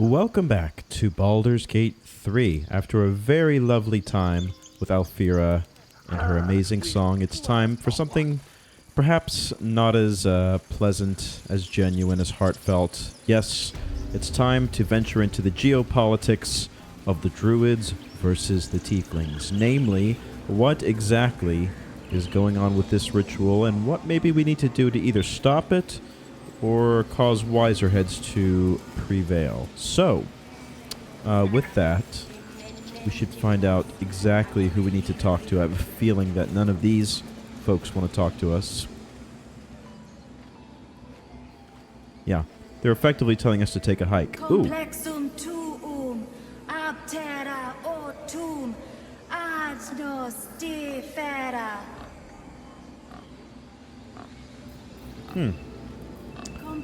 Welcome back to Baldur's Gate 3. After a very lovely time with Alfira and her amazing song, it's time for something perhaps not as pleasant, as genuine, as heartfelt. Yes, it's time to venture into the geopolitics of the Druids versus the Tieflings. Namely, what exactly is going on with this ritual and what maybe we need to do to either stop it or cause wiser heads to prevail. So, with that, we should find out exactly who we need to talk to. I have a feeling that none of these folks want to talk to us. Yeah, they're effectively telling us to take a hike. Ooh.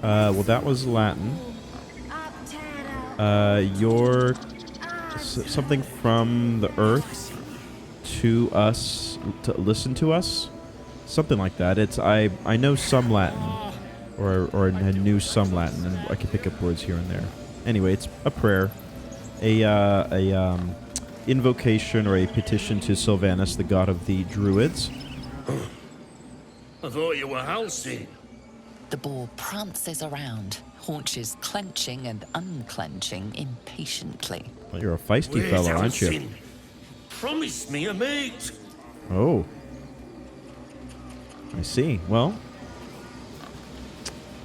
Well, that was Latin. You're something from the earth to us, to listen to us? Something like that. It's I know some Latin, or I knew some Latin, and I can pick up words here and there. Anyway, it's a prayer, a invocation or a petition to Sylvanus, the god of the Druids. I thought you were housing. The boar prances around, haunches clenching and unclenching impatiently. Well, you're a feisty fellow, aren't you? Promise me a mate. Oh. I see. Well,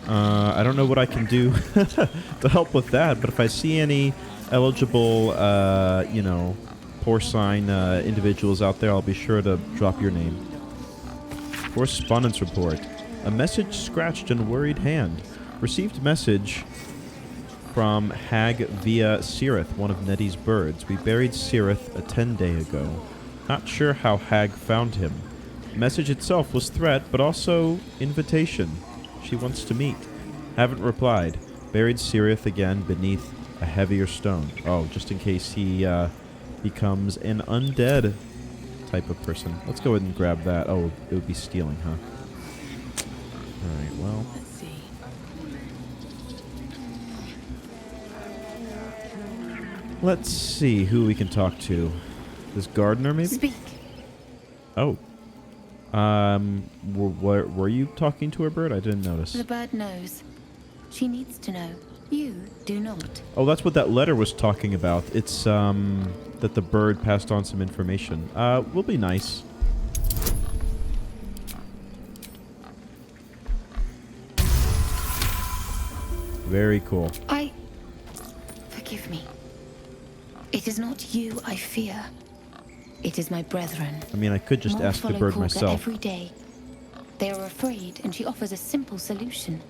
I don't know what I can do to help with that, but if I see any eligible, porcine individuals out there, I'll be sure to drop your name. Correspondence report. A message scratched in worried hand. Received message from Hag via Cirith, one of Nettie's birds. We buried Cirith a 10-day ago. Not sure how Hag found him. Message itself was threat, but also invitation. She wants to meet. Haven't replied. Buried Cirith again beneath a heavier stone. Oh, just in case he becomes an undead type of person. Let's go ahead and grab that. Oh, it would be stealing, huh? Alright, well. Let's see. Let's see who we can talk to. This gardener, maybe? Speak. Oh. Were you talking to a bird? I didn't notice. The bird knows. She needs to know. You do not. Oh, that's what that letter was talking about. It's, that the bird passed on some information. Will be nice. Very cool. Forgive me. It is not you I fear. It is my brethren. I mean, I could just More ask the follow bird Korga myself. every day. They are afraid, and she offers a simple solution.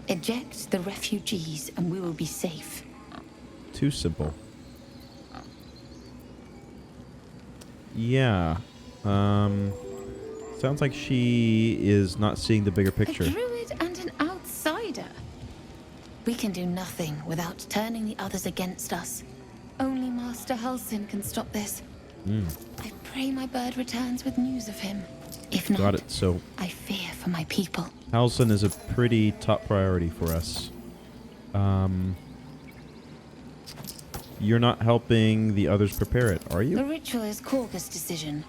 Eject the refugees, and we will be safe. Too simple. Yeah. Sounds like she is not seeing the bigger picture. A druid and an outsider. We can do nothing without turning the others against us. Only Master Halsin can stop this. I pray my bird returns with news of him. If not, Got it. So I fear for my people. Halsin is a pretty top priority for us. You're not helping the others prepare it, are The you? ritual is Korga's decision,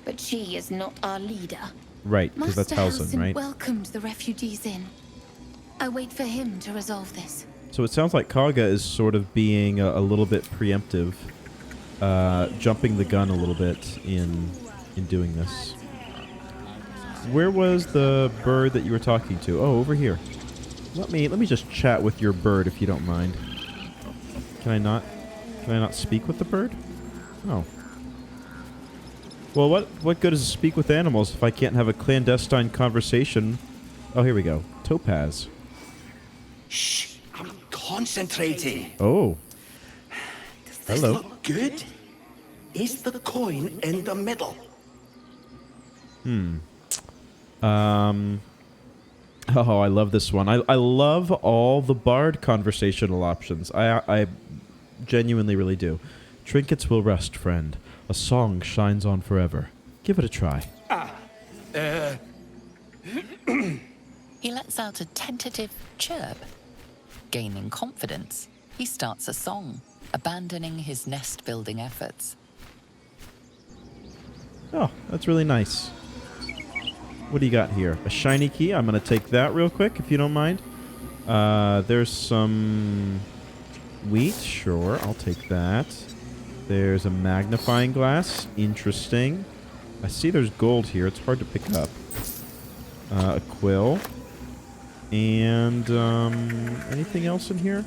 but she is not our leader. Right, because that's Master Halsin, right? welcomed the refugees in. I wait for him to resolve this. So it sounds like Kaga is sort of being a little bit preemptive, jumping the gun a little bit in doing this. Where was the bird that you were talking to? Oh, over here. Let me just chat with your bird if you don't mind. Can I not speak with the bird? Oh. Well, what good is to speak with animals if I can't have a clandestine conversation? Oh, here we go. Topaz. Shh, I'm concentrating. Oh. Does this Hello. look good? Is the coin in the middle? Oh, I love this one. I love all the bard conversational options. I genuinely really do. Trinkets will rest, friend. A song shines on forever. Give it a try. He lets out a tentative chirp, gaining confidence. He starts a song, abandoning his nest-building efforts. Oh, that's really nice. What do you got here? A shiny key. I'm going to take that real quick, if you don't mind. There's some wheat. Sure, I'll take that. There's a magnifying glass. Interesting. I see there's gold here. It's hard to pick up. A quill. And anything else in here?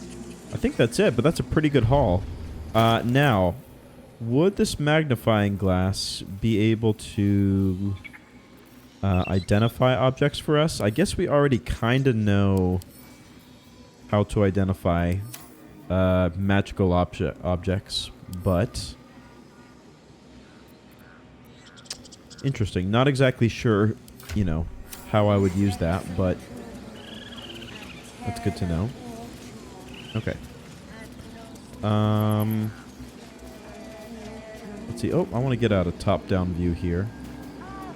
I think that's it, but that's a pretty good haul. Now, would this magnifying glass be able to identify objects for us? I guess we already kind of know how to identify magical objects, but interesting. Not exactly sure, you know, how I would use that, but that's good to know. Okay. Let's see. Oh, I want to get out a top-down view here.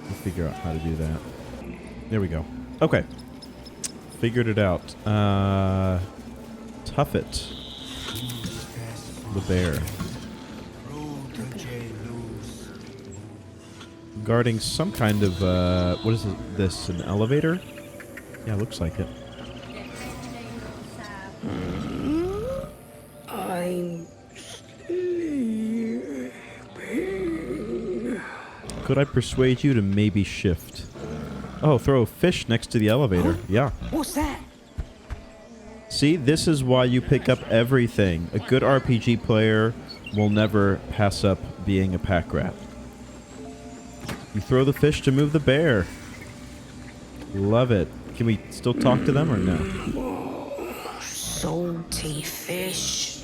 We'll figure out how to do that. There we go. Okay. Figured it out. Tuffet. The bear. Guarding some kind of, what is this? An elevator? Yeah, looks like it. I'm sleeping. Could I persuade you to maybe shift? Oh, throw a fish next to the elevator. Yeah. What's that? See, this is why you pick up everything. A good RPG player will never pass up being a pack rat. You throw the fish to move the bear. Love it. Can we still talk to them or no? Salty fish.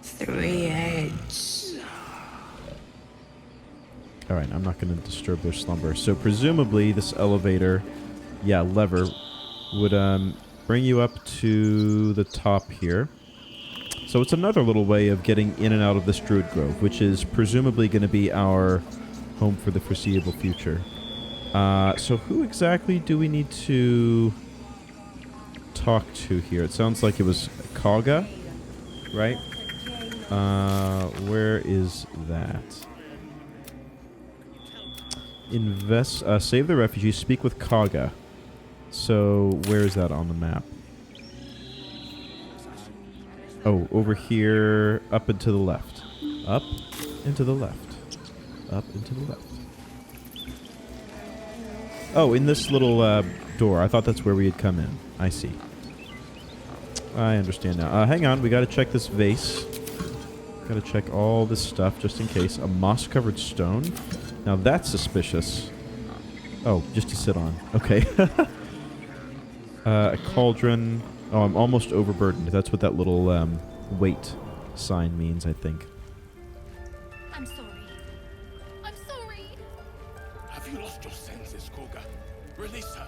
3 heads. Alright, I'm not going to disturb their slumber. So presumably this elevator, yeah, lever, would bring you up to the top here. So it's another little way of getting in and out of this Druid Grove, which is presumably going to be our home for the foreseeable future. So who exactly do we need to talk to here? It sounds like it was Kaga, right? Where is that? Save the refugees, speak with Kaga. So, where is that on the map? Oh, over here, up and to the left. Up and to the left. Up and to the left. Oh, in this little door. I thought that's where we had come in. I see. I understand now. Hang on, we gotta check this vase. Gotta check all this stuff just in case. A moss-covered stone? Now that's suspicious. Oh, just to sit on. Okay. A cauldron. Oh, I'm almost overburdened. That's what that little weight sign means, I think. I'm sorry. I'm sorry. Have you lost your senses, Koga? Release her.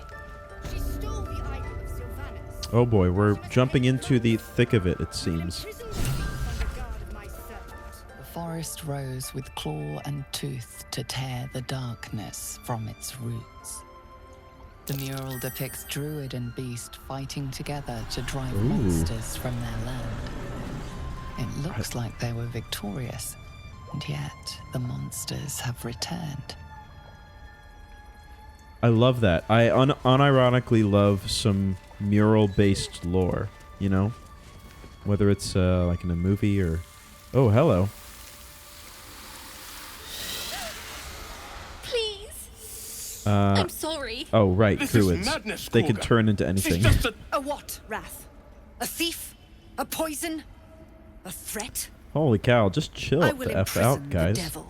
She stole the idol of Sylvanus. Oh boy, we're jumping into the thick of it seems. Imprisoned the thief under guard of my servant. The forest rose with claw and tooth to tear the darkness from its roots. The mural depicts Druid and Beast fighting together to drive monsters from their land. It looks like they were victorious, and yet the monsters have returned. I love that. I unironically love some mural-based lore, you know? Whether it's like in a movie or... Oh, hello. Please. I'm sorry. Oh, right, This Druids. is madness, They can Koga. turn into She's anything. just a... A what, Wrath? A thief? A poison? A threat? Holy cow, just chill I will the F imprison out, guys. the devil.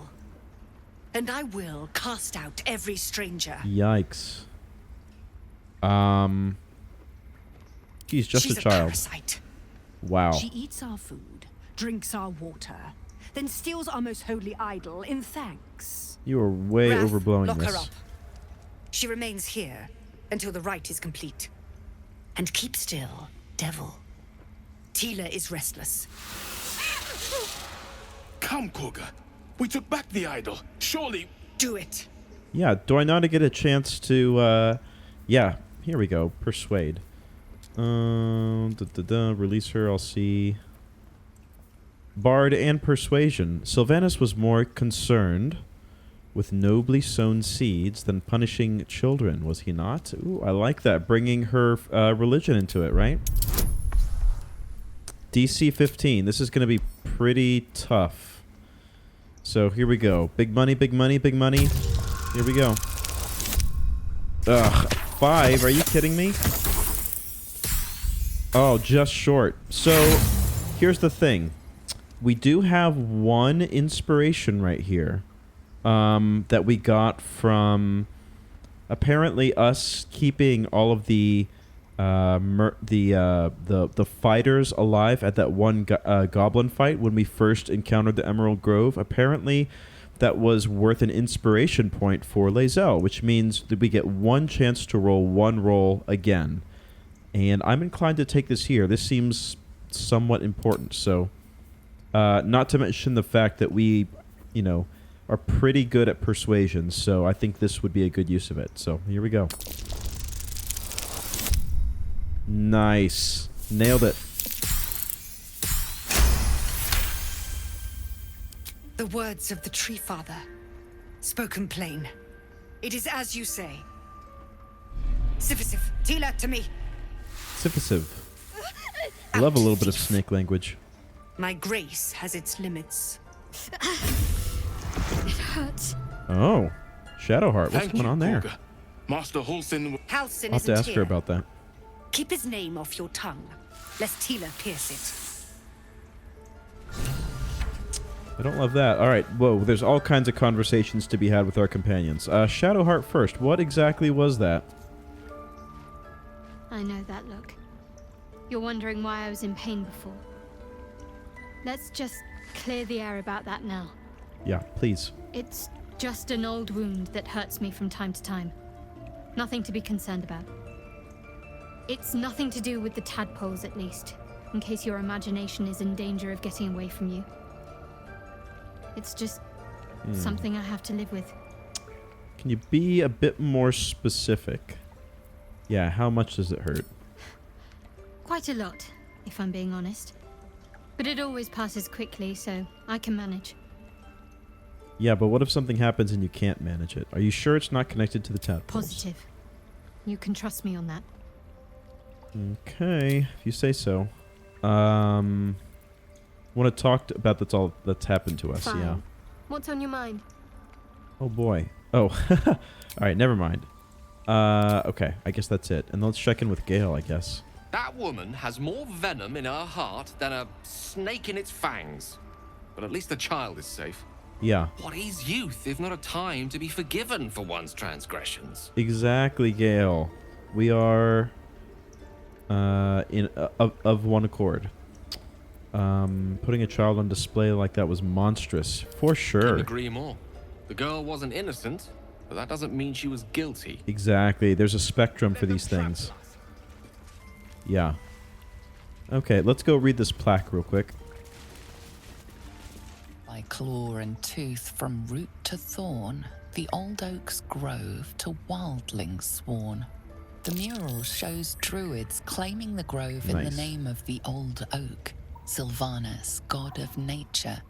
And I will cast out every stranger. Yikes. He's just She's a child. parasite. Wow. She eats our food, drinks our water, then steals our most holy idol in thanks. You are way Wrath, overblowing lock this. her up. She remains here until the rite is complete. And keep still, devil. Tila is restless. Come, Koga. We took back the idol. Surely... Do it. Yeah, do I not get a chance to, yeah, here we go, persuade. Release her, I'll see. Bard and Persuasion. Sylvanas was more concerned with nobly sown seeds than punishing children, was he not? Ooh, I like that. Bringing her religion into it, right? DC 15. This is going to be pretty tough. So here we go. Big money, big money, big money. Here we go. Ugh. 5. Are you kidding me? Oh, just short. So here's the thing. We do have one inspiration right here. That we got from apparently us keeping all of the fighters alive at that one goblin fight when we first encountered the Emerald Grove. Apparently, that was worth an inspiration point for Lae'zel, which means that we get one chance to roll one roll again. And I'm inclined to take this here. This seems somewhat important. So, not to mention the fact that we, you know, are pretty good at persuasion, so I think this would be a good use of it. So, here we go. Nice. Nailed it. The words of the Tree Father, spoken plain. It is as you say. Sifisif, Tila to me. Sifisiv. I love a little bit of snake language. My grace has its limits. It hurts. Oh. Shadowheart. What's Thank going you, on there? Gorga. Master Halsin. Halsin I'll have to isn't ask her here. about that. Keep his name off your tongue, lest Tila pierce it. I don't love that. Alright, whoa, there's all kinds of conversations to be had with our companions. Shadowheart first. What exactly was that? I know that look. You're wondering why I was in pain before. Let's just clear the air about that now. Yeah, please. It's just an old wound that hurts me from time to time. Nothing to be concerned about. It's nothing to do with the tadpoles, at least, in case your imagination is in danger of getting away from you. It's just something I have to live with. Can you be a bit more specific? Yeah, how much does it hurt? Quite a lot, if I'm being honest. But it always passes quickly, so I can manage. Yeah, but what if something happens and you can't manage it? Are you sure it's not connected to the tadpoles? Positive. You can trust me on that. Okay, if you say so. Want to talk about that's happened to us, Fine. yeah. What's on your mind? Oh boy. Oh, alright, never mind. Okay, I guess that's it. And let's check in with Gale, I guess. That woman has more venom in her heart than a snake in its fangs. But at least the child is safe. Yeah. What is youth if not a time to be forgiven for one's transgressions? Exactly, Gale. We are of one accord. Putting a child on display like that was monstrous, for sure. Couldn't agree more. The girl wasn't innocent, but that doesn't mean she was guilty. Exactly. There's a spectrum for these things. Yeah. Okay, let's go read this plaque real quick. By claw and tooth from root to thorn, the old oak's grove to wildlings sworn. The mural shows druids claiming the grove in Nice. the name of the old oak, Sylvanas, god of nature.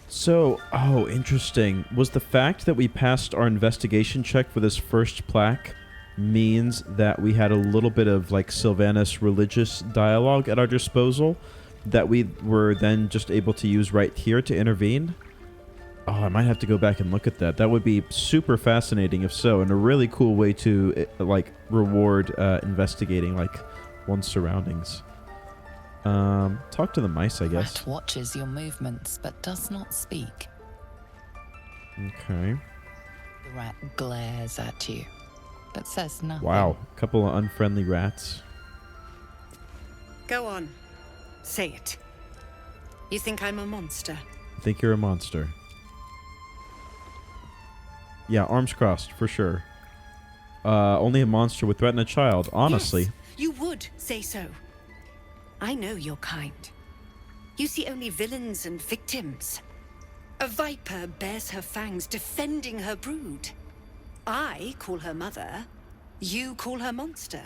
So, oh, interesting. Was the fact that we passed our investigation check for this first plaque means that we had a little bit of, like, Sylvanas religious dialogue at our disposal that we were then just able to use right here to intervene? Oh, I might have to go back and look at that. That would be super fascinating if so, and a really cool way to, like, reward investigating, like, one's surroundings. Talk to the mice, I guess. Rat watches your movements but does not speak. Okay. The rat glares at you, but says nothing. Wow, a couple of unfriendly rats. Go on. Say it. You think I'm a monster? I think you're a monster. Yeah, arms crossed, for sure. Only a monster would threaten a child, honestly. Yes, you would say so. I know your kind. You see only villains and victims. A viper bears her fangs defending her brood. I call her mother, You call her monster?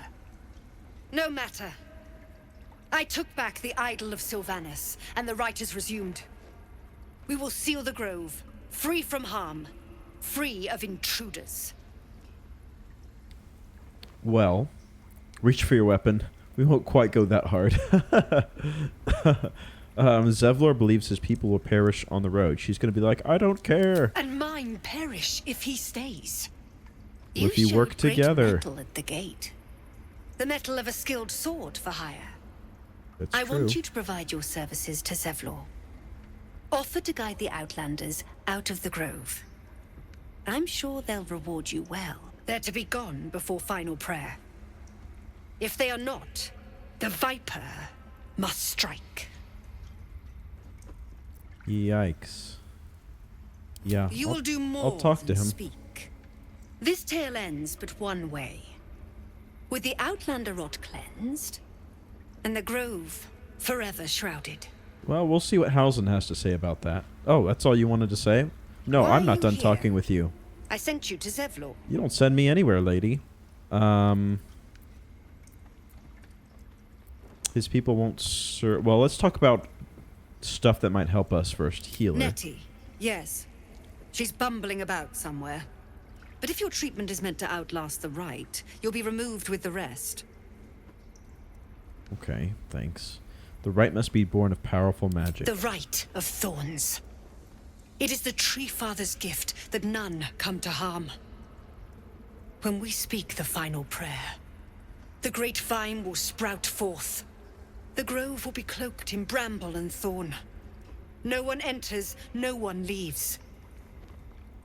No matter. I took back the idol of Sylvanas, and the rite is resumed. We will seal the grove, free from harm, free of intruders. Well, reach for your weapon. We won't quite go that hard. Zevlor believes his people will perish on the road. She's going to be like, I don't care. And mine perish if he stays. If you work showed great together. metal at the gate. The metal of a skilled sword for hire. That's I true. want you to provide your services to Zevlor. Offer to guide the Outlanders out of the grove. I'm sure they'll reward you well. They're to be gone before final prayer. If they are not, the Viper must strike. Yikes. Yeah. You will do more I'll talk to than him. speak. This tale ends but one way. With the Outlander rot cleansed, and the grove forever shrouded. Well, we'll see what Hausen has to say about that. Oh, that's all you wanted to say? No, Why I'm are not you done here? talking with you. I sent you to Zevlor. You don't send me anywhere, lady. His people won't serve... Well, let's talk about stuff that might help us first. Healer. Nettie, yes. She's bumbling about somewhere. But if your treatment is meant to outlast the rite, you'll be removed with the rest. Okay, thanks. The rite must be born of powerful magic. The rite of thorns. It is the Tree Father's gift that none come to harm. When we speak the final prayer, the great vine will sprout forth. The grove will be cloaked in bramble and thorn. No one enters, no one leaves.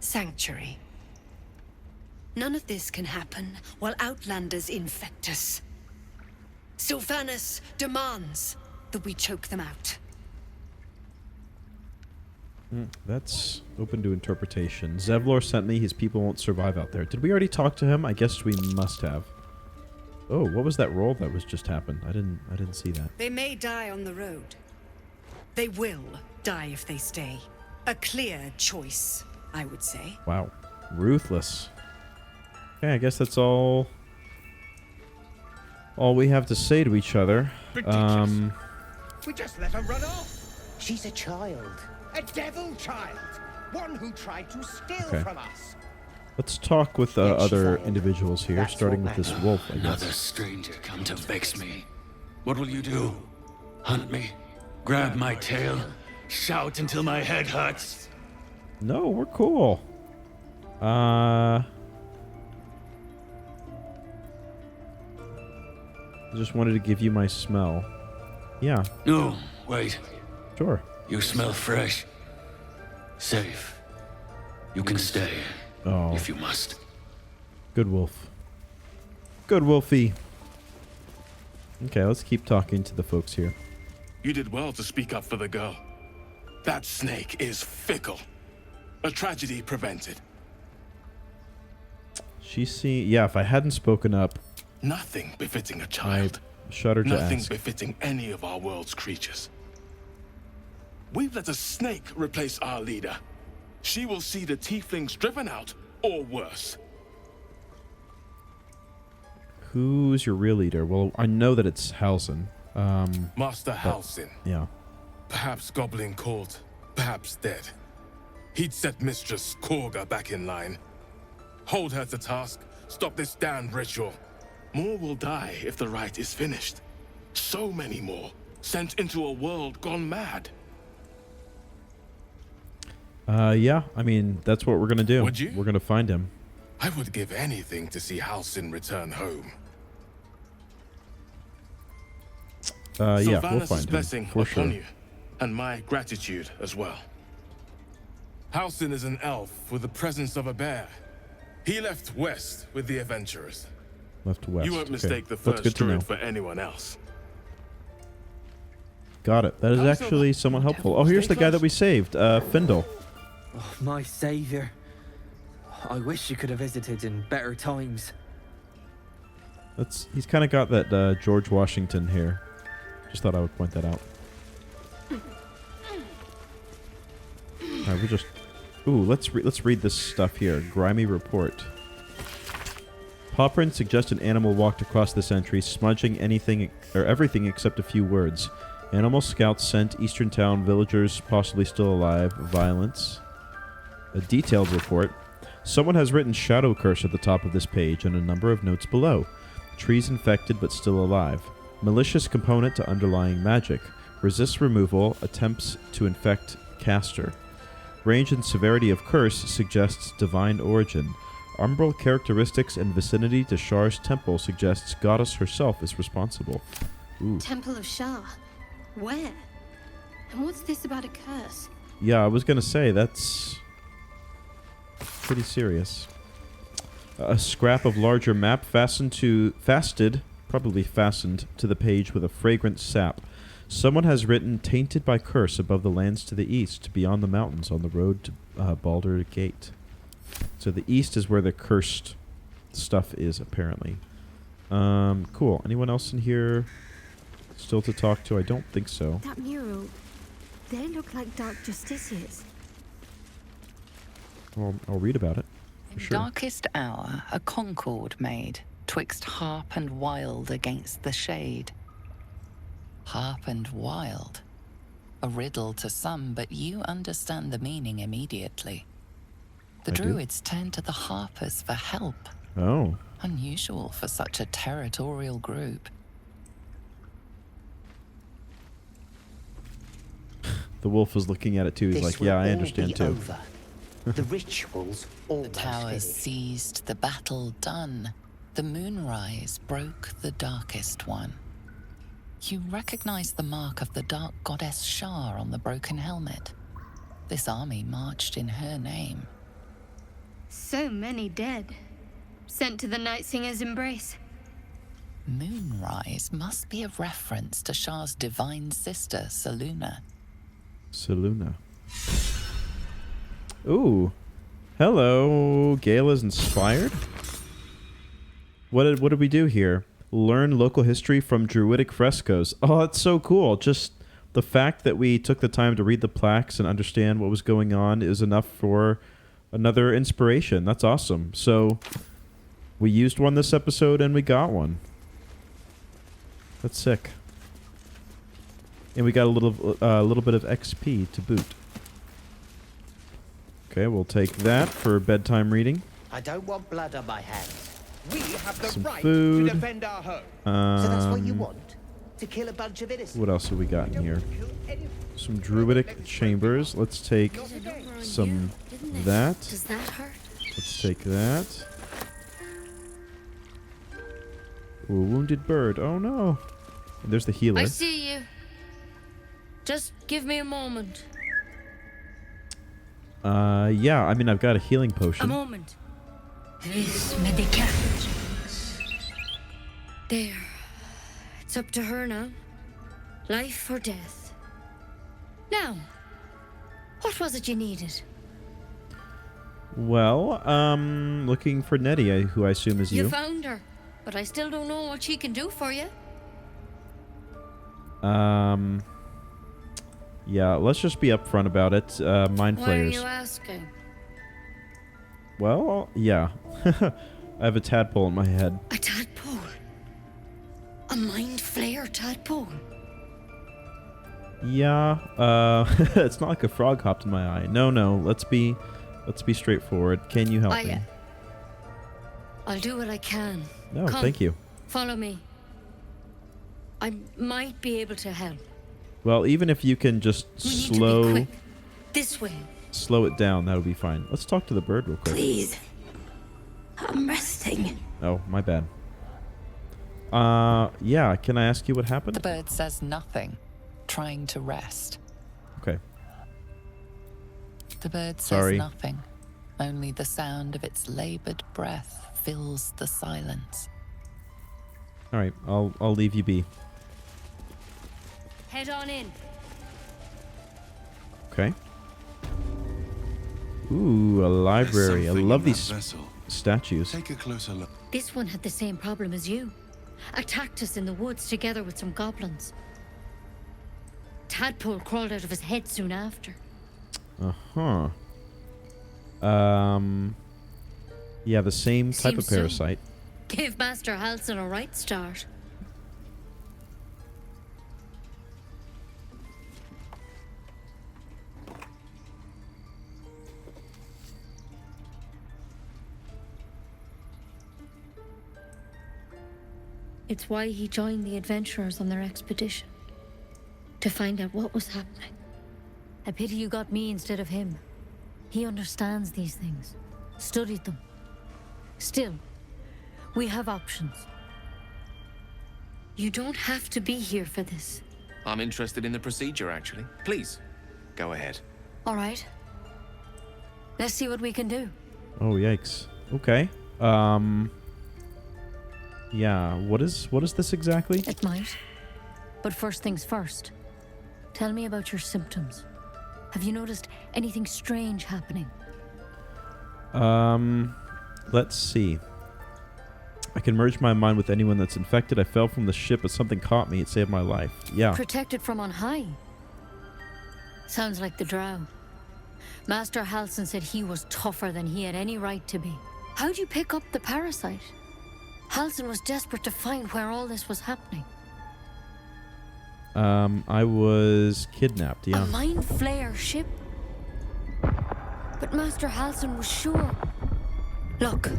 Sanctuary. None of this can happen while Outlanders infect us. Sylvanas demands that we choke them out. That's open to interpretation. Zevlor sent me. His people won't survive out there. Did we already talk to him? I guess we must have. Oh, what was that roll that was just happened? I didn't see that. They may die on the road. They will die if they stay. A clear choice, I would say. Wow. Ruthless. Okay, I guess that's all we have to say to each other. Ridiculous. We just let her run off. She's a child. A devil child. One who tried to steal Okay. from us. Let's talk with other individuals here, That's starting what with this matters. wolf, I Another guess. stranger come to vex me. What will you do? Hunt me? Grab my tail? Shout until my head hurts? No, we're cool. I just wanted to give you my smell. Yeah, No, wait. sure. You smell fresh. Safe. You can stay. Oh, If you must. good wolf. Good wolfie. Okay, let's keep talking to the folks here. You did well to speak up for the girl. That snake is fickle. A tragedy prevented. Yeah, if I hadn't spoken up, Nothing befitting a I child. shudder to Nothing ask. befitting any of our world's creatures. We've let a snake replace our leader. She will see the tieflings driven out, or worse. Who's your real leader? Well, I know that it's Halsin. Master Halsin. Yeah. Perhaps goblin called, perhaps dead. He'd set Mistress Korga back in line. Hold her to task, stop this damned ritual. More will die if the rite is finished. So many more, sent into a world gone mad. Yeah, I mean, that's what we're gonna do. Would you? We're gonna find him. I would give anything to see Halsin return home. Yeah, we'll Sylvanas' find him, blessing for upon sure. you, and my gratitude as well. Halsin is an elf with the presence of a bear. He left west with the adventurers. Left to west. You won't Okay. mistake the That's first good to know. druid for anyone else. Got it. That is How's actually that? somewhat helpful. Oh, here's Stay the guy that close. we saved, Findle. Oh, my savior. I wish you could have visited in better times. He's kind of got that George Washington here. Just thought I would point that out. All right, we just. Ooh, let's read this stuff here. Grimy report. Paw prints suggest an animal walked across this entry, smudging anything or everything except a few words. Animal scouts sent Eastern Town villagers possibly still alive. Violence. A detailed report. Someone has written Shadow Curse at the top of this page and a number of notes below. Trees infected but still alive. Malicious component to underlying magic. Resists removal. Attempts to infect caster. Range and severity of curse suggests divine origin. Umbral characteristics and vicinity to Shar's temple suggests goddess herself is responsible. Ooh. Temple of Shar? Where? And what's this about a curse? Yeah, I was gonna say, that's pretty serious. A scrap of larger map fastened to the page with a fragrant sap. Someone has written tainted by curse above the lands to the east, beyond the mountains on the road to Baldur's Gate. So the east is where the cursed stuff is, apparently. Cool. Anyone else in here still to talk to? I don't think so. That mural, they look like dark justiciars. Well, I'll read about it. For sure. Darkest hour, a concord made, twixt harp and wild against the shade. Harp and wild. A riddle to some, but you understand the meaning immediately. The Druids turn to the Harpers for help. Oh. Unusual for such a territorial group. The wolf was looking at it too. He's like, yeah, I understand too. The rituals almost The towers finished. seized, the battle done. The moonrise broke the darkest one. You recognize the mark of the dark goddess Shar on the broken helmet. This army marched in her name. So many dead. Sent to the Night Singer's embrace. Moonrise must be a reference to Shar's divine sister, Selûne. Selûne. Ooh. Hello. Gale is inspired? What did we do here? Learn local history from Druidic frescoes. Oh, that's so cool. Just the fact that we took the time to read the plaques and understand what was going on is enough for another inspiration. That's awesome. So we used one this episode and we got one. That's sick. And we got a little bit of XP to boot. Okay, we'll take that for bedtime reading. I don't want blood on my hands. We have the Some right food. to defend our home. So that's what you want? To kill a bunch of innocents? What else have we got in here? Some druidic chambers. Let's take some that. Does that hurt? Let's take that. Ooh, wounded bird. Oh no. And there's the healer. I see you. Just give me a moment. Yeah, I mean, I've got a healing A potion. moment. This medicament. There. It's up to her now. Life or death. Now, what was it you needed? Well, looking for Nettie, who I assume is you. You found her, but I still don't know what she can do for you. Yeah, let's just be upfront about it. Mind Why are flayers. you asking? Well, yeah. I have a tadpole in my head. A tadpole? A mind flayer tadpole? Yeah, it's not like a frog hopped in my eye. No, let's be straightforward. Can you help me? I'll do what I can. No, Come, thank you. Follow me. I might be able to help. Well, even if you can just We need to be quick. This way. slow it down, that would be fine. Let's talk to the bird real quick. Please. I'm resting. Oh, my bad. Yeah, can I ask you what happened? The bird says nothing, trying to rest. Okay. The bird says Sorry. nothing. Only the sound of its labored breath fills the silence. All right, I'll leave you be. Head on in. Okay. Ooh, a library. I love these statues. Take a closer look. This one had the same problem as you. Attacked us in the woods together with some goblins. Tadpole crawled out of his head soon after. Uh-huh. Yeah, the same type Seems of parasite. Give Master Halsin a right start. It's why he joined the adventurers on their expedition. To find out what was happening. I pity you got me instead of him. He understands these things. Studied them. Still, we have options. You don't have to be here for this. I'm interested in the procedure, actually. Please, go ahead. All right. Let's see what we can do. Oh, yikes. Okay. Yeah, what is this exactly? It might. But first things first. Tell me about your symptoms. Have you noticed anything strange happening? Let's see. I can merge my mind with anyone that's infected. I fell from the ship, but something caught me. It saved my life. Yeah. Protected from on high. Sounds like the drow. Master Halsin said he was tougher than he had any right to be. How'd you pick up the parasite? Halsin was desperate to find where all this was happening. I was kidnapped, yeah. A mind flayer ship? But Master Halsin was sure. Look,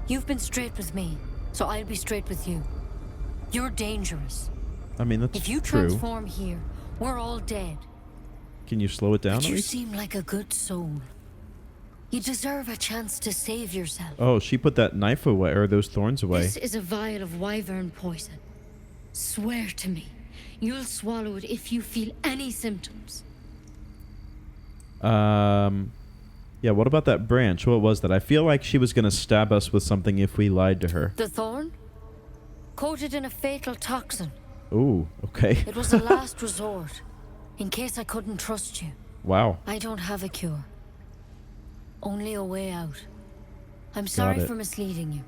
you've been straight with me, so I'll be straight with you. You're dangerous. I mean, that's true. If you transform here, we're all dead. Can you slow it down But at you least? seem like a good soul. You deserve a chance to save yourself. Oh, she put that knife away, or those thorns away. This is a vial of wyvern poison. Swear to me, you'll swallow it if you feel any symptoms. Yeah, what about that branch? What was that? I feel like she was going to stab us with something if we lied to her. The thorn? Coated in a fatal toxin. Ooh, okay. It was a last resort, in case I couldn't trust you. Wow. I don't have a cure. Only a way out. I'm sorry for misleading you,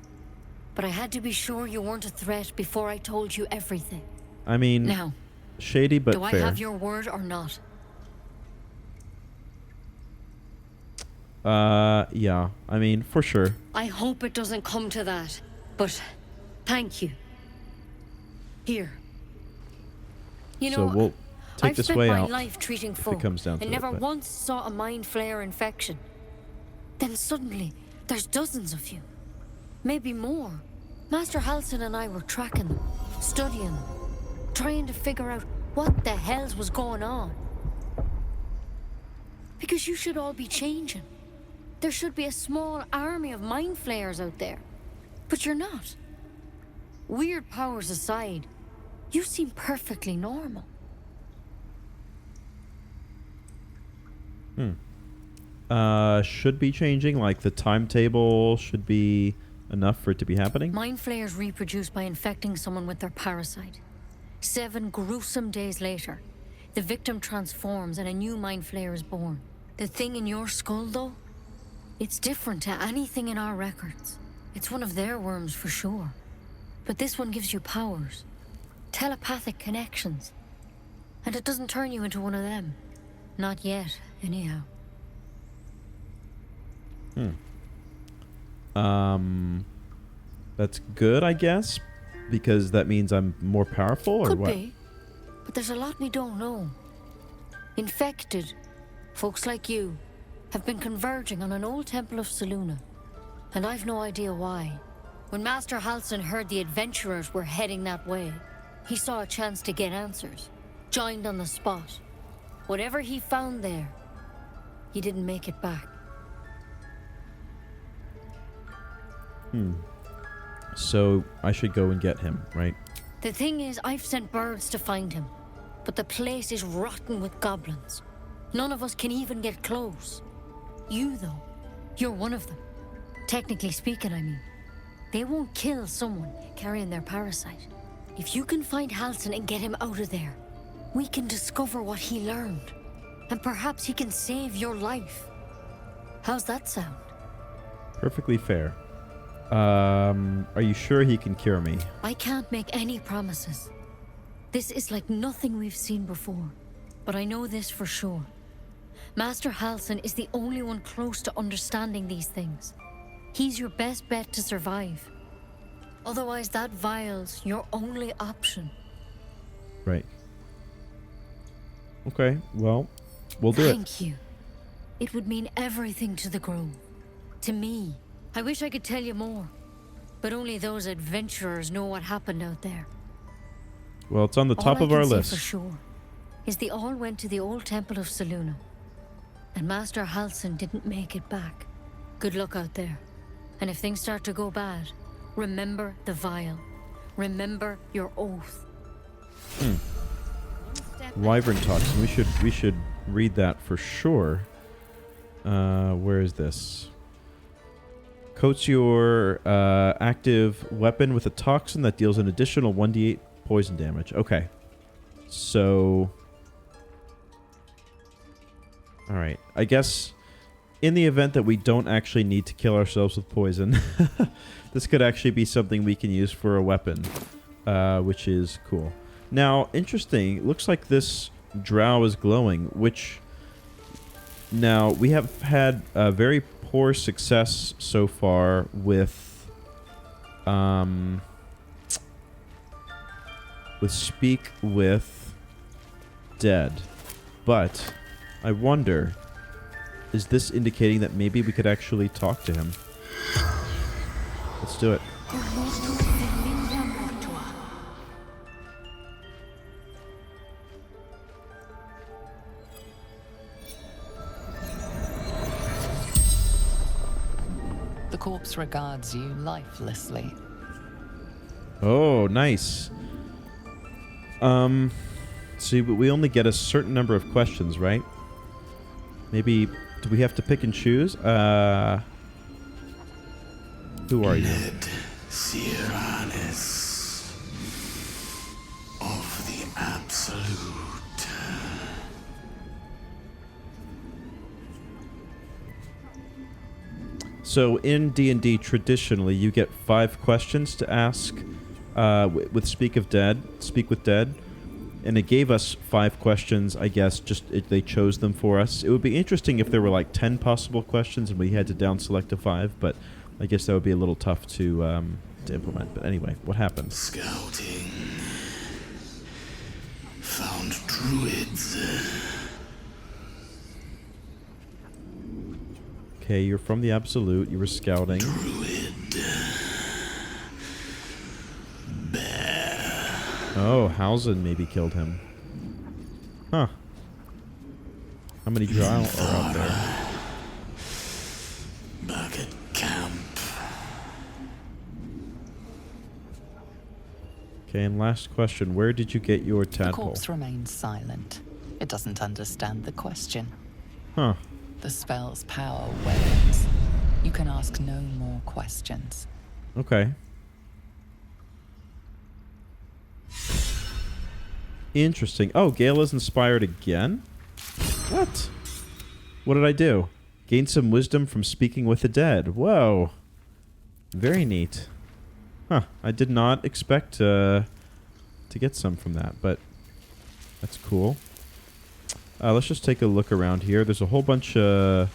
but I had to be sure you weren't a threat before I told you everything. I mean, now, shady but do fair. I have your word or not? Yeah. I mean, for sure. I hope it doesn't come to that, but thank you. Here. You know, so we'll take I've this spent way my out life treating if folk it comes down to and never it, but- once saw a mind flayer infection. Then suddenly, there's dozens of you. Maybe more. Master Halsin and I were tracking them, studying them, trying to figure out what the hells was going on. Because you should all be changing. There should be a small army of mind flayers out there. But you're not. Weird powers aside, you seem perfectly normal. Should be changing, like the timetable should be enough for it to be happening? Mind flayers reproduce by infecting someone with their parasite. 7 gruesome days later, the victim transforms and a new mind flayer is born. The thing in your skull, though, it's different to anything in our records. It's one of their worms for sure. But this one gives you powers. Telepathic connections. And it doesn't turn you into one of them. Not yet, anyhow. That's good, I guess, because that means I'm more powerful, or Could what? be, but there's a lot we don't know. Infected, folks like you, have been converging on an old temple of Selûne, and I've no idea why. When Master Halsin heard the adventurers were heading that way, he saw a chance to get answers, joined on the spot. Whatever he found there, he didn't make it back. So I should go and get him, right? The thing is, I've sent birds to find him, but the place is rotten with goblins. None of us can even get close. You, though, you're one of them. Technically speaking, I mean. They won't kill someone carrying their parasite. If you can find Halsin and get him out of there, we can discover what he learned. And perhaps he can save your life. How's that sound? Perfectly fair. Are you sure he can cure me? I can't make any promises. This is like nothing we've seen before. But I know this for sure. Master Halsin is the only one close to understanding these things. He's your best bet to survive. Otherwise, that vial's your only option. Right. Okay, well, we'll do it. Thank you. It would mean everything to the Grove. To me. I wish I could tell you more. But only those adventurers know what happened out there. Well, it's on the top of our list. For sure is they all went to the old temple of Selûne. And Master Halsin didn't make it back. Good luck out there. And if things start to go bad, remember the vial. Remember your oath. Wyvern toxin. We should read that for sure. Where is this? Coats your active weapon with a toxin that deals an additional 1d8 poison damage. Okay. So... Alright. I guess in the event that we don't actually need to kill ourselves with poison, this could actually be something we can use for a weapon, which is cool. Now, interesting. It looks like this drow is glowing, which... Now, we have had a very poor success so far with Speak with Dead. But I wonder, is this indicating that maybe we could actually talk to him? Let's do it. The corpse regards you lifelessly. Oh, nice. See, but we only get a certain number of questions, right? Maybe, do we have to pick and choose? Who are you? Siranis of the Absolute. So in D&D, traditionally, you get 5 questions to ask with Speak with Dead, and it gave us 5 questions, I guess, they chose them for us. It would be interesting if there were like 10 possible questions and we had to down select to 5, but I guess that would be a little tough to implement. But anyway, what happened? Scouting. Found druids. Okay, you're from the Absolute. You were scouting. Druid. Bear. Oh, Halsin maybe killed him. Huh. How many drow are out there? Back at camp. Okay, and last question. Where did you get your The tadpole? corpse remains silent. It doesn't understand the question. Huh. The spell's power wanes. You can ask no more questions. Okay. Interesting. Oh, Gale is inspired again? What? What did I do? Gain some wisdom from speaking with the dead. Whoa. Very neat. Huh. I did not expect to get some from that, but that's cool. Let's just take a look around here. There's a whole bunch of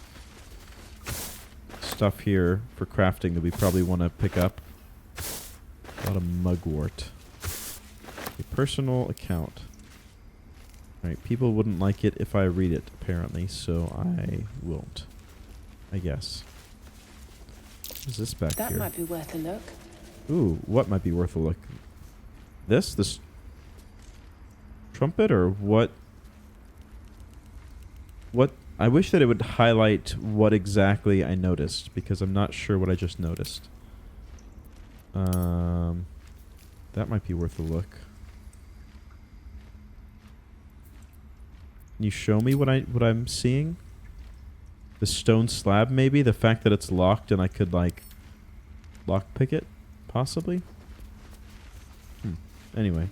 stuff here for crafting that we probably want to pick up. A lot of mugwort. A personal account. Alright, people wouldn't like it if I read it, apparently, so I won't. I guess. What is this back here? That might be worth a look. Ooh, what might be worth a look? This trumpet, or what? What? I wish that it would highlight what exactly I noticed, because I'm not sure what I just noticed. That might be worth a look. Can you show me what I'm seeing? The stone slab, maybe? The fact that it's locked and I could, like, lockpick it? Possibly? Anyway.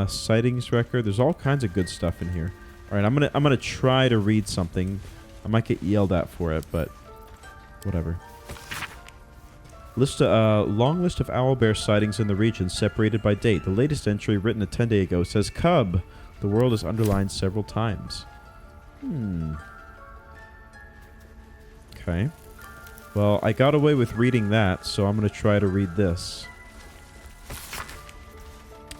Sightings record. There's all kinds of good stuff in here. Alright, I'm gonna try to read something. I might get yelled at for it, but whatever. Long list of owlbear sightings in the region, separated by date. The latest entry, written a 10-day ago, says cub. The world is underlined several times. Okay. Well, I got away with reading that, so I'm going to try to read this.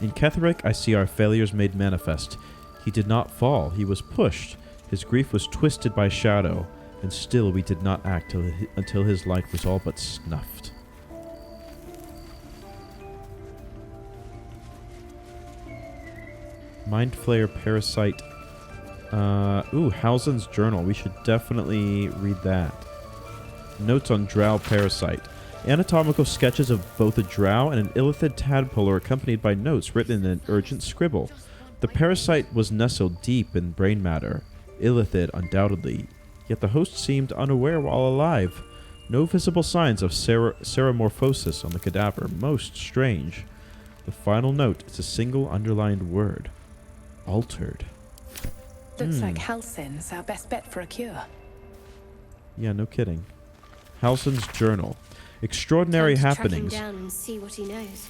In Ketheric, I see our failures made manifest. He did not fall, he was pushed. His grief was twisted by shadow, and still we did not act until his light was all but snuffed. Mind Flayer Parasite. Halzin's Journal. We should definitely read that. Notes on Drow Parasite. Anatomical sketches of both a drow and an illithid tadpole are accompanied by notes written in an urgent scribble. The parasite was nestled deep in brain matter. Illithid, undoubtedly. Yet the host seemed unaware while alive. No visible signs of ceremorphosis on the cadaver. Most strange. The final note is a single underlined word. Altered. Looks like Halsin's our best bet for a cure. Yeah, no kidding. Halsin's Journal. Extraordinary happenings. Track him down and see what he knows.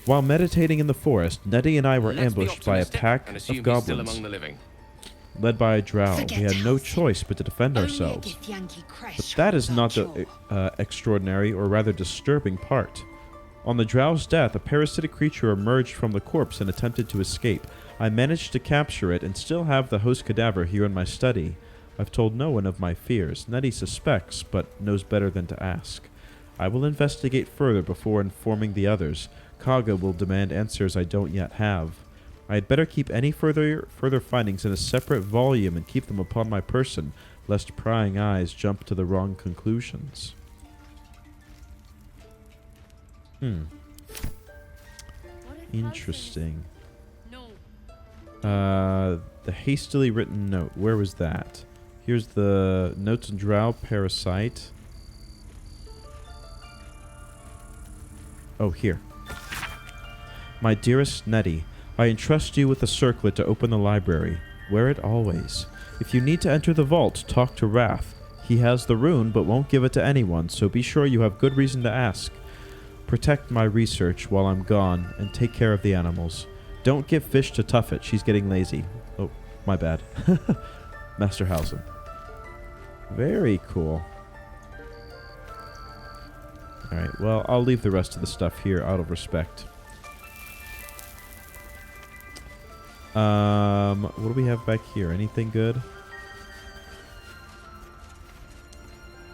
While meditating in the forest, Nettie and I were Let's be ambushed by a optimistic pack and of assume he's goblins. still among the living. Led by a drow. Forget We had no Halsin. choice but to defend ourselves. But that is not the extraordinary, or rather disturbing part. On the drow's death, a parasitic creature emerged from the corpse and attempted to escape. I managed to capture it and still have the host cadaver here in my study. I've told no one of my fears. Nettie suspects, but knows better than to ask. I will investigate further before informing the others. Kaga will demand answers I don't yet have. I had better keep any further findings in a separate volume and keep them upon my person, lest prying eyes jump to the wrong conclusions. Interesting. The hastily written note. Where was that? Here's the notes on Drow Parasite. Oh, here. My dearest Nettie, I entrust you with the circlet to open the library. Wear it always. If you need to enter the vault, talk to Wrath. He has the rune, but won't give it to anyone, so be sure you have good reason to ask. Protect my research while I'm gone, and take care of the animals. Don't give fish to Tuffet. She's getting lazy. Oh, my bad. Master Halsin. Very cool. Alright, well, I'll leave the rest of the stuff here out of respect. What do we have back here? Anything good?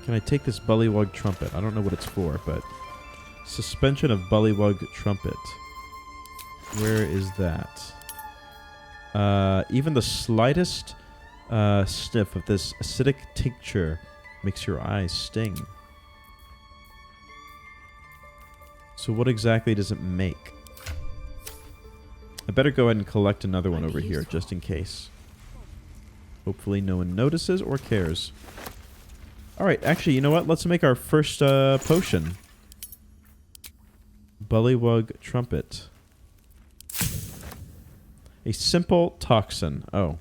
Can I take this Bullywug Trumpet? I don't know what it's for, but... Suspension of Bullywug Trumpet. Where is that? Even the slightest sniff of this acidic tincture makes your eyes sting. So what exactly does it make? I better go ahead and collect another one over here, just in case. Hopefully no one notices or cares. Alright, actually, you know what? Let's make our first potion. Bullywug Trumpet. A simple toxin. Oh.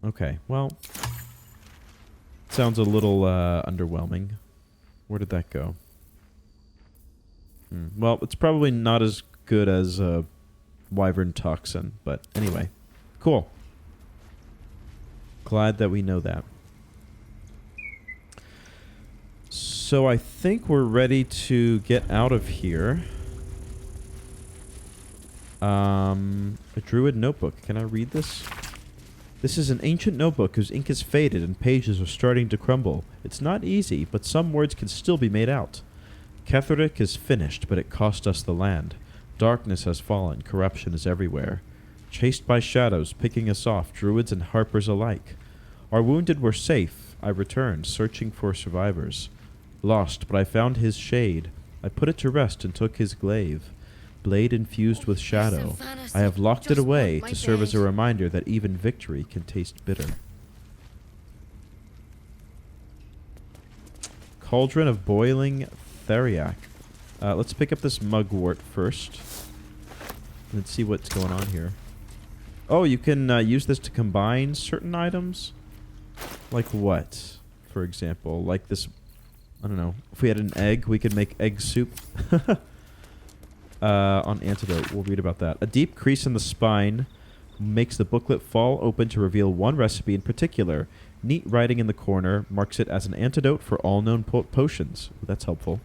Okay, well. Sounds a little underwhelming. Where did that go? Well, it's probably not as good as Wyvern Toxin, but anyway. Cool. Glad that we know that. So I think we're ready to get out of here. A Druid notebook. Can I read this? This is an ancient notebook whose ink is faded and pages are starting to crumble. It's not easy, but some words can still be made out. Ketheric is finished, but it cost us the land. Darkness has fallen, corruption is everywhere. Chased by shadows, picking us off, druids and harpers alike. Our wounded were safe. I returned, searching for survivors. Lost, but I found his shade. I put it to rest and took his glaive. Blade infused with shadow. I have locked it away to serve as a reminder that even victory can taste bitter. Cauldron of Boiling Theriac. Let's pick up this mugwort first. Let's see what's going on here. Oh, you can use this to combine certain items? Like what, for example? Like this, I don't know. If we had an egg, we could make egg soup. On Antidote, we'll read about that. A deep crease in the spine makes the booklet fall open to reveal one recipe in particular. Neat writing in the corner marks it as an antidote for all known potions. Ooh, that's helpful.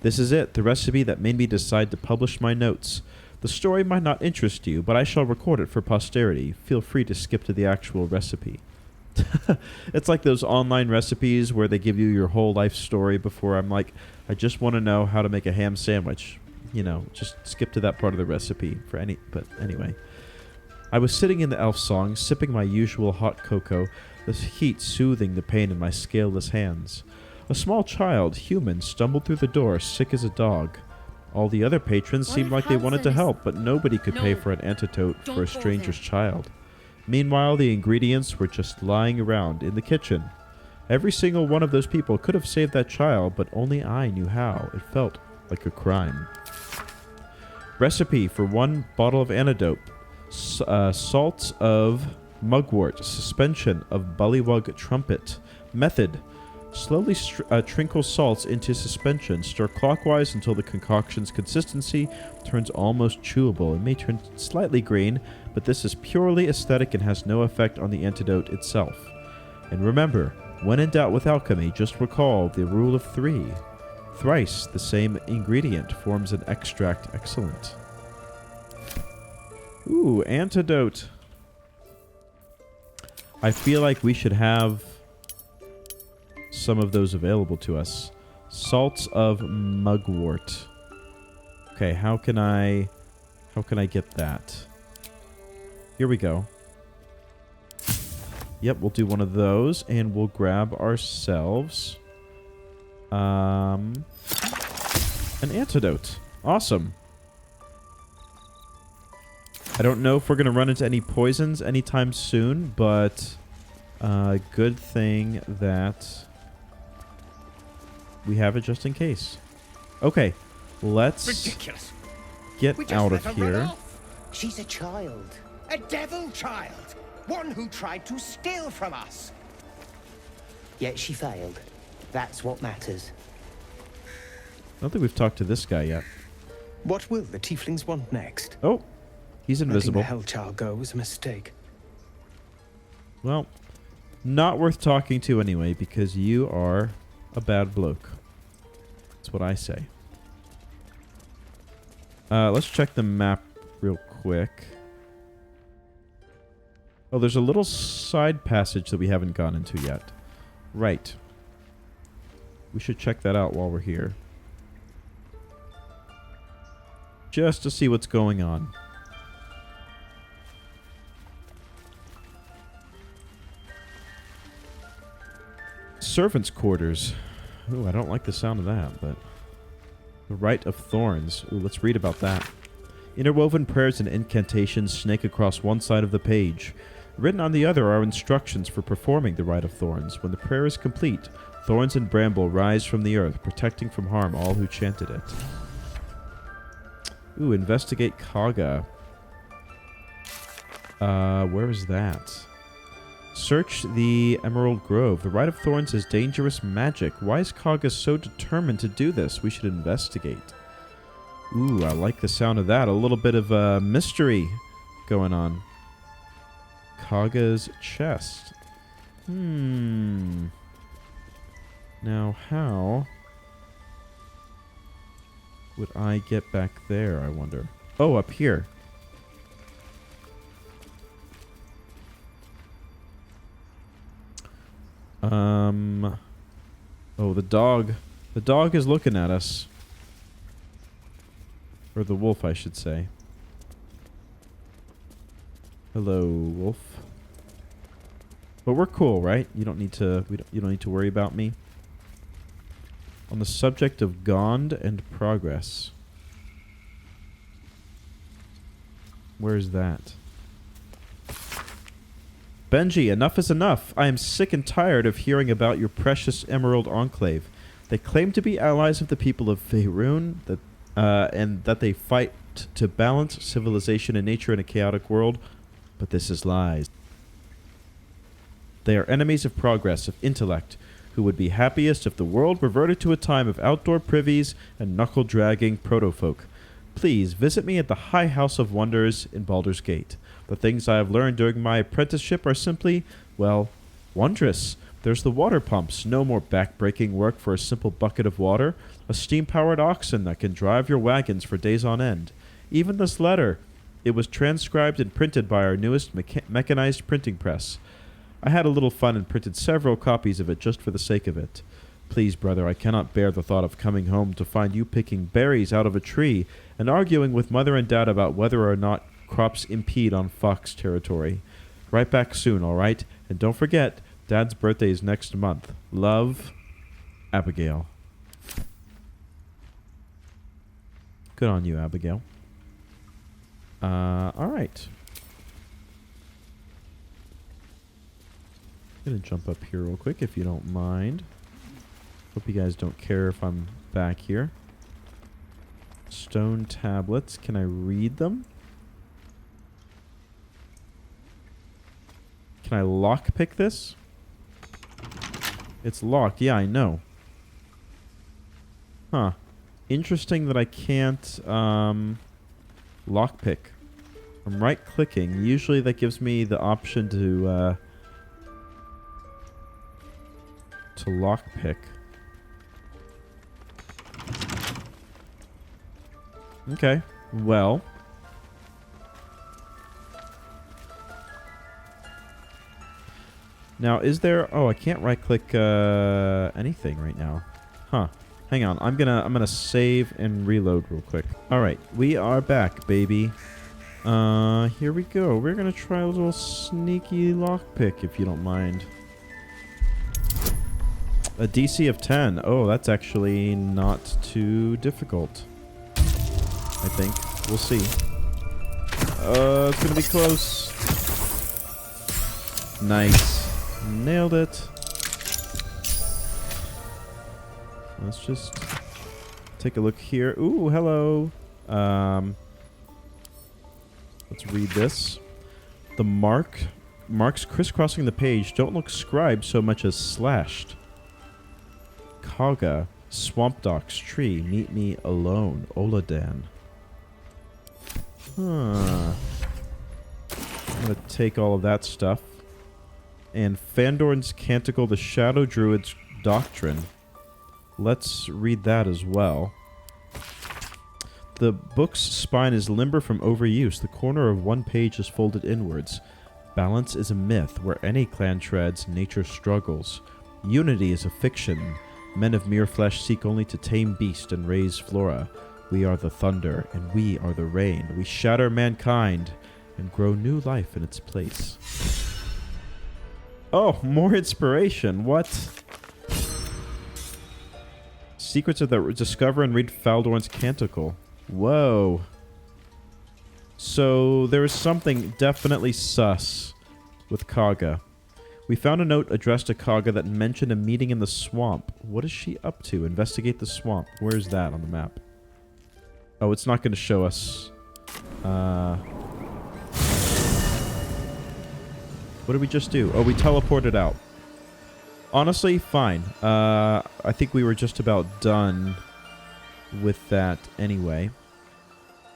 This is it, the recipe that made me decide to publish my notes. The story might not interest you, but I shall record it for posterity. Feel free to skip to the actual recipe. It's like those online recipes where they give you your whole life story before. I'm like, I just want to know how to make a ham sandwich. You know, just skip to that part of the recipe for any. But anyway, I was sitting in the elf song, sipping my usual hot cocoa, the heat soothing the pain in my scaleless hands. A small child, human, stumbled through the door, sick as a dog. All the other patrons seemed like they wanted to help, but nobody could pay for an antidote for a stranger's child. Meanwhile, the ingredients were just lying around in the kitchen. Every single one of those people could have saved that child, but only I knew how. It felt like a crime. Recipe for 1 bottle of antidote. Salts of mugwort. Suspension of bullywug trumpet. Method. Slowly trinkle salts into suspension. Stir clockwise until the concoction's consistency turns almost chewable. It may turn slightly green, but this is purely aesthetic and has no effect on the antidote itself. And remember, when in doubt with alchemy, just recall the rule of 3. Thrice the same ingredient forms an extract. Excellent. Ooh, antidote. I feel like we should have some of those available to us. Salts of mugwort. Okay, how can I get that? Here we go. Yep, we'll do one of those, and we'll grab ourselves an antidote. Awesome. I don't know if we're going to run into any poisons anytime soon, but good thing that we have it just in case. Okay, let's get out of here. She's a child. A devil child. One who tried to steal from us. Yet she failed. That's what matters. I don't think we've talked to this guy yet. What will the tieflings want next? Oh, he's invisible. Letting the Hellchild go was a mistake. Well, not worth talking to anyway, because you are a bad bloke. That's what I say. Let's check the map real quick. Oh, there's a little side passage that we haven't gone into yet. Right. We should check that out while we're here. Just to see what's going on. Servants' quarters. Ooh, I don't like the sound of that, but... The Rite of Thorns. Ooh, let's read about that. Interwoven prayers and incantations snake across one side of the page. Written on the other are instructions for performing the Rite of Thorns. When the prayer is complete, thorns and bramble rise from the earth, protecting from harm all who chanted it. Ooh, investigate Kaga. Where is that? Search the Emerald Grove. The Rite of Thorns is dangerous magic. Why is Kaga so determined to do this? We should investigate. Ooh, I like the sound of that. A little bit of mystery going on. Kaga's chest. Now, how would I get back there, I wonder? Oh, up here. Oh, the dog. The dog is looking at us. Or the wolf, I should say. Hello, wolf. But we're cool, right? You don't need to. You don't need to worry about me. On the subject of Gond and progress. Where is that? Benji, enough is enough. I am sick and tired of hearing about your precious Emerald Enclave. They claim to be allies of the people of Faerun, and that they fight to balance civilization and nature in a chaotic world, but this is lies. They are enemies of progress, of intellect, who would be happiest if the world reverted to a time of outdoor privies and knuckle-dragging proto-folk. Please visit me at the High House of Wonders in Baldur's Gate. The things I have learned during my apprenticeship are simply, well, Wondrous. There's the water pumps. No more back-breaking work for a simple bucket of water. A steam-powered oxen that can drive your wagons for days on end. Even this letter. It was transcribed and printed by our newest mechanized printing press. I had a little fun and printed several copies of it just for the sake of it. Please, brother, I cannot bear the thought of coming home to find you picking berries out of a tree and arguing with Mother and Dad about whether or not crops impede on fox territory. Write back soon, all right? And don't forget, Dad's birthday is next month. Love, Abigail. Good on you, Abigail. All right. I'm going to jump up here real quick if you don't mind. Hope you guys don't care if I'm back here. Stone tablets. Can I read them? Can I lockpick this? It's locked. Yeah, I know. Huh. Interesting that I can't lockpick. I'm right-clicking. Usually that gives me the option to lockpick. Okay. Well. Now, is there... Oh, I can't right-click anything right now. Huh. Hang on. I'm gonna save and reload real quick. Alright. We are back, baby. Here we go. We're gonna try a little sneaky lockpick, if you don't mind. A DC of 10. Oh, that's actually not too difficult. I think. We'll see. It's gonna be close. Nice. Nailed it. Let's just take a look here. Ooh, hello. Let's read this. The marks crisscrossing the page don't look scribed so much as slashed. Kaga, Swamp Docks, Tree, Meet Me Alone, Oladan. Huh. I'm gonna take all of that stuff. And Fandorn's Canticle, the Shadow Druid's Doctrine. Let's read that as well. The book's spine is limber from overuse. The corner of one page is folded inwards. Balance is a myth. Where any clan treads, nature struggles. Unity is a fiction. Men of mere flesh seek only to tame beast and raise flora. We are the thunder, and we are the rain. We shatter mankind and grow new life in its place. Oh, more inspiration. What? Secrets of the... Discover and read Faldorn's Canticle. Whoa. So, there is something definitely sus with Kaga. We found a note addressed to Kaga that mentioned a meeting in the swamp. What is she up to? Investigate the swamp. Where is that on the map? Oh, it's not going to show us. What did we just do? Oh, we teleported out. Honestly, fine. I think we were just about done with that anyway.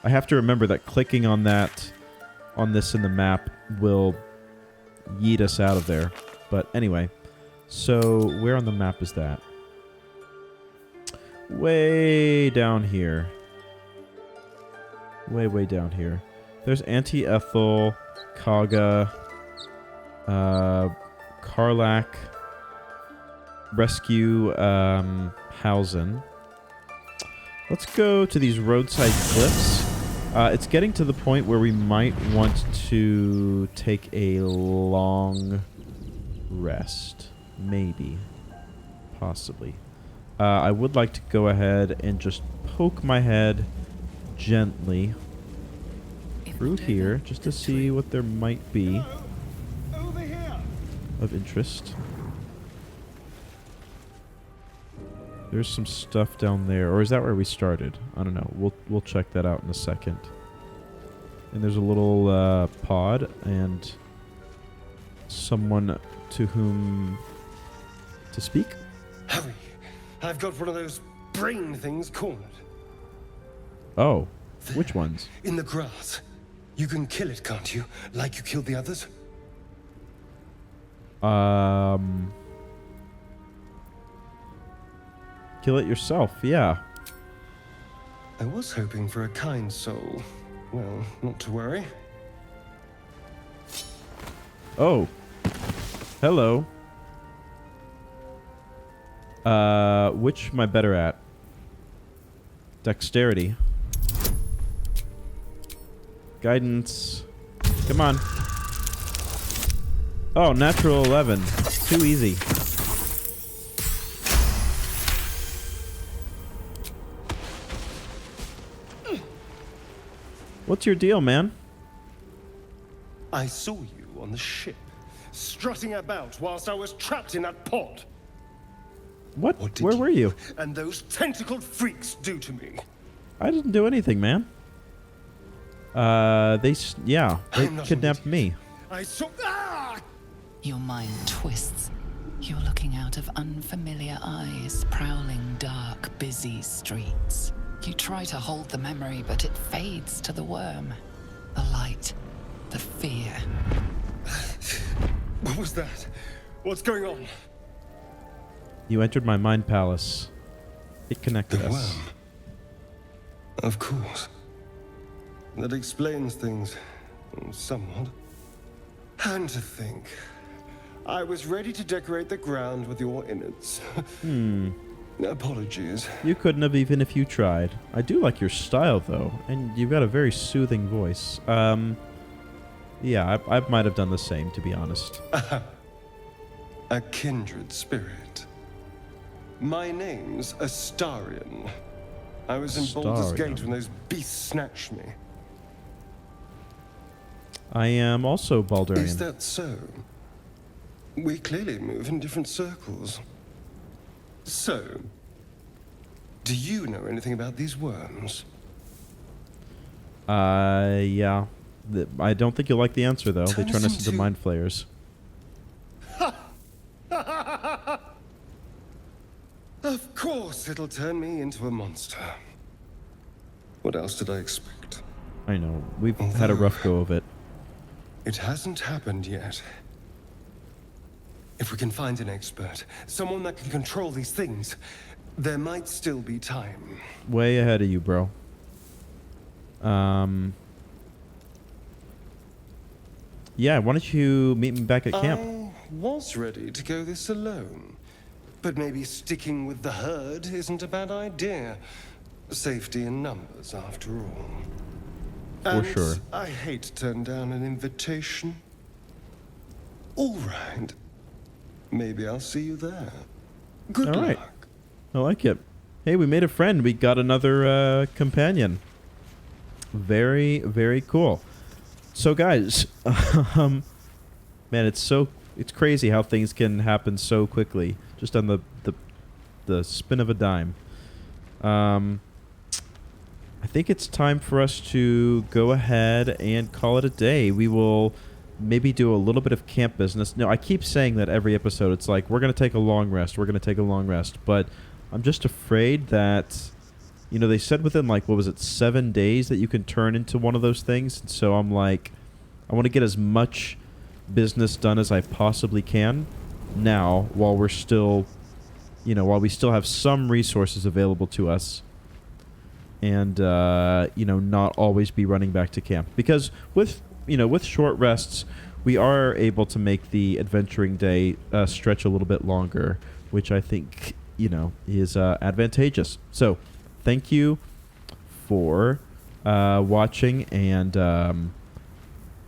I have to remember that clicking on that, on this in the map, will yeet us out of there. But anyway, so where on the map is that? Way down here. Way down here. There's Auntie Ethel, Kaga, Karlak, Rescue Hausen. Let's go to these roadside cliffs. It's getting to the point where we might want to take a long rest. Maybe. Possibly. I would like to go ahead and just poke my head gently through here just to see what there might be of interest. There's some stuff down there. Or is that where we started? I don't know. We'll check that out in a second. And there's a little pod and someone to whom to speak. Hurry! I've got one of those brain things cornered. Oh. Which ones? In the grass. You can kill it, can't you? Like you killed the others? Kill it yourself, yeah. I was hoping for a kind soul. Well, not to worry. Oh. Hello. Which am I better at? Dexterity. Guidance. Come on. Oh, natural 11. Too easy. What's your deal, man? I saw you on the ship, strutting about whilst I was trapped in that pod. What? What did Where were you? And those tentacled freaks do to me? I didn't do anything, man. They kidnapped me. I saw. Ah! Your mind twists. You're looking out of unfamiliar eyes, prowling dark, busy streets. You try to hold the memory, but it fades to the worm. The light. The fear. What was that? What's going on? You entered my mind palace. It connected The us. worm. Of course. That explains things. Somewhat. And to think. I was ready to decorate the ground with your innards. Apologies. You couldn't have even if you tried. I do like your style, though. And you've got a very soothing voice. Yeah, I might have done the same, to be honest. A kindred spirit. My name's Astarion. I was in Baldur's Gate when those beasts snatched me. I am also Baldurian. Is that so? We clearly move in different circles. So, do you know anything about these worms? Yeah. I don't think you'll like the answer, though. They turn us into mind flayers. Of course it'll turn me into a monster. What else did I expect? I know. We've had a rough go of it. It hasn't happened yet. If we can find an expert, someone that can control these things, there might still be time. Way ahead of you, bro. Yeah, why don't you meet me back at camp? I was ready to go this alone. But maybe sticking with the herd isn't a bad idea. Safety in numbers, after all. For sure. I hate to turn down an invitation. All right. Maybe I'll see you there. Good luck. All right. I like it. Hey, we made a friend. We got another companion. Very, very cool. So, guys, man, it's crazy how things can happen so quickly, just on the spin of a dime. I think it's time for us to go ahead and call it a day. We will maybe do a little bit of camp business. No, I keep saying that every episode. It's like, we're going to take a long rest. We're going to take a long rest. But I'm just afraid that, you know, they said within, like, what was it, 7 days that you can turn into one of those things. And so I'm like, I want to get as much business done as I possibly can now while we're still, you know, while we still have some resources available to us. And, you know, not always be running back to camp. Because with short rests, we are able to make the adventuring day stretch a little bit longer, which I think, you know, is advantageous. So, thank you for watching, and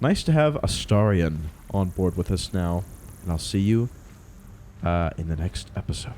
nice to have Astarion on board with us now. And I'll see you in the next episode.